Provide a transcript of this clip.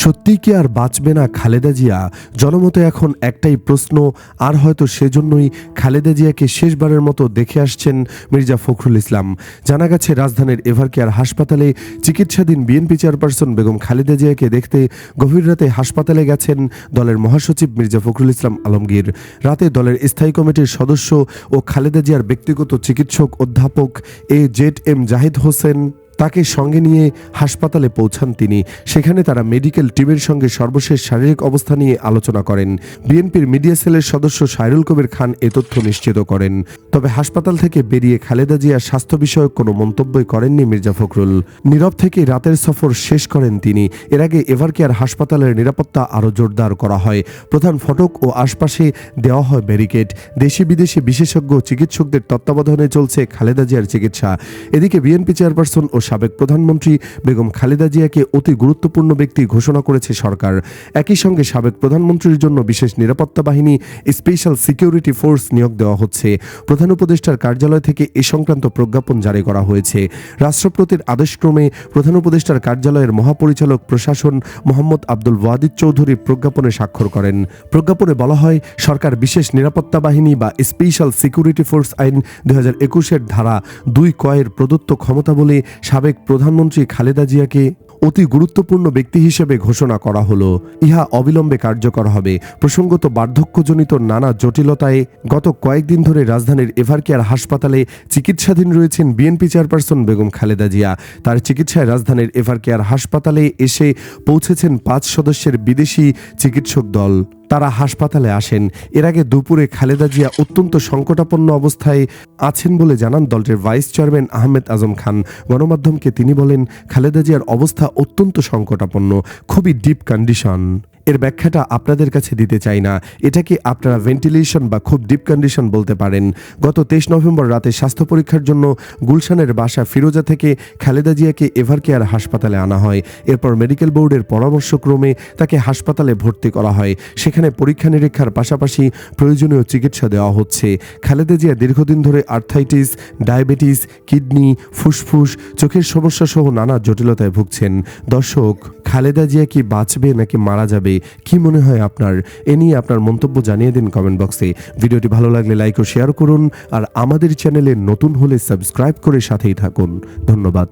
সত্যি কি আর বাঁচবে না খালেদা জিয়া? জনমতে এখন একটাই প্রশ্ন, আর হয়তো সেজন্যই খালেদা জিয়াকে শেষবারের মতো দেখে আসছেন মির্জা ফখরুল ইসলাম। জানা গেছে রাজধানীর এভারকেয়ার হাসপাতালে চিকিৎসাধীন বিএনপি চেয়ারপারসন বেগম খালেদা জিয়াকে দেখতে গভীর রাতে হাসপাতালে গেছেন দলের মহাসচিব মির্জা ফখরুল ইসলাম আলমগীর। রাতে দলের স্থায়ী কমিটির সদস্য ও খালেদা জিয়ার ব্যক্তিগত চিকিৎসক অধ্যাপক AZM জাহিদ হোসেন তাকে সঙ্গে নিয়ে হাসপাতালে পৌঁছান তিনি। সেখানে তারা মেডিকেল টিমের সঙ্গে সর্বশেষ শারীরিক অবস্থা নিয়ে আলোচনা করেন। বিএনপির মিডিয়া সেলের সদস্য সাইরুল কবির খান এ তথ্য নিশ্চিত করেন। তবে হাসপাতাল থেকে বেরিয়ে খালেদা জিয়ার স্বাস্থ্য বিষয়ক কোনো মন্তব্যই করেননি মির্জা ফখরুল। নীরব থেকে রাতের সফর শেষ করেন তিনি। এর আগে এভারকেয়ার হাসপাতালের নিরাপত্তা আরও জোরদার করা হয়। প্রধান ফটক ও আশপাশে দেওয়া হয় ব্যারিকেড। দেশি বিদেশি বিশেষজ্ঞ চিকিৎসকদের তত্ত্বাবধানে চলছে খালেদা জিয়ার চিকিৎসা। এদিকে বিএনপি চেয়ারপারসন ও সাবেক প্রধানমন্ত্রী বেগম খালেদা জিয়াকে অতি গুরুত্বপূর্ণ ব্যক্তি ঘোষণা করেছে সরকার। একই সঙ্গে সাবেক প্রধানমন্ত্রীর জন্য বিশেষ নিরাপত্তা বাহিনী স্পেশাল সিকিউরিটি ফোর্স নিয়োগ দেওয়া হচ্ছে। প্রধান উপদেষ্টার কার্যালয় থেকে এ সংক্রান্ত প্রজ্ঞাপন জারি করা হয়েছে। রাষ্ট্রপতির আদেশক্রমে প্রধান উপদেষ্টার কার্যালয়ের মহাপরিচালক প্রশাসন মোহাম্মদ আব্দুল ওয়াদিদ চৌধুরী প্রজ্ঞাপনে স্বাক্ষর করেন। প্রজ্ঞাপনে বলা হয়, সরকার বিশেষ নিরাপত্তা বাহিনী বা স্পেশাল সিকিউরিটি ফোর্স আইন 2021-এর ধারা 2 প্রদত্ত ক্ষমতা বলে সাবেক প্রধানমন্ত্রী খালেদা জিয়াকে অতি গুরুত্বপূর্ণ ব্যক্তি হিসেবে ঘোষণা করা হলো। ইহা অবিলম্বে কার্যকর হবে। প্রসঙ্গত, বার্ধক্যজনিত নানা জটিলতায় গত কয়েকদিন ধরে রাজধানীর এভারকেয়ার হাসপাতালে চিকিৎসাধীন রয়েছেন বিএনপি চেয়ারপারসন বেগম খালেদা জিয়া। তার চিকিৎসায় রাজধানীর এভারকেয়ার হাসপাতালে এসে পৌঁছেছেন 5 সদস্যের বিদেশি চিকিৎসক দল। তারা হাসপাতালে আসেন। এর আগে দুপুরে খালেদা জিয়া অত্যন্ত সংকটাপন্ন অবস্থায় আছেন বলে জানান দলটির ভাইস চেয়ারম্যান আহমেদ আজম খান। গণমাধ্যমকে তিনি বলেন, খালেদা জিয়ার অবস্থা অত্যন্ত সংকটাপন্ন, খুবই ডিপ কন্ডিশন। এর ব্যাখ্যাটা আপনাদের কাছে দিতে চাই না। এটাকে আপনারা ভেন্টিলেশন বা খুব ডিপ কন্ডিশন বলতে পারেন। গত 23 নভেম্বর রাতে স্বাস্থ্য পরীক্ষার জন্য গুলশানের বাসা ফিরোজা থেকে খালেদা জিয়াকে এভারকেয়ার হাসপাতালে আনা হয়। এরপর মেডিকেল বোর্ডের পরামর্শক্রমে তাকে হাসপাতালে ভর্তি করা হয়। সেখানে পরীক্ষা নিরীক্ষার পাশাপাশি প্রয়োজনীয় চিকিৎসা দেওয়া হচ্ছে। খালেদা জিয়া দীর্ঘদিন ধরে আর্থাইটিস, ডায়াবেটিস, কিডনি, ফুসফুস, চোখের সমস্যা সহ নানা জটিলতায় ভুগছেন। দর্শক, খালেদা জিয়া কি বাঁচবে নাকি মারা যাবে, কি মনে হয় আপনার? এ নিয়ে আপনার মন্তব্য জানিয়ে দিন কমেন্ট বক্সে। ভিডিওটি ভালো লাগলে লাইক ও শেয়ার করুন, আর আমাদের চ্যানেলে নতুন হলে সাবস্ক্রাইব করে সাথেই থাকুন। ধন্যবাদ।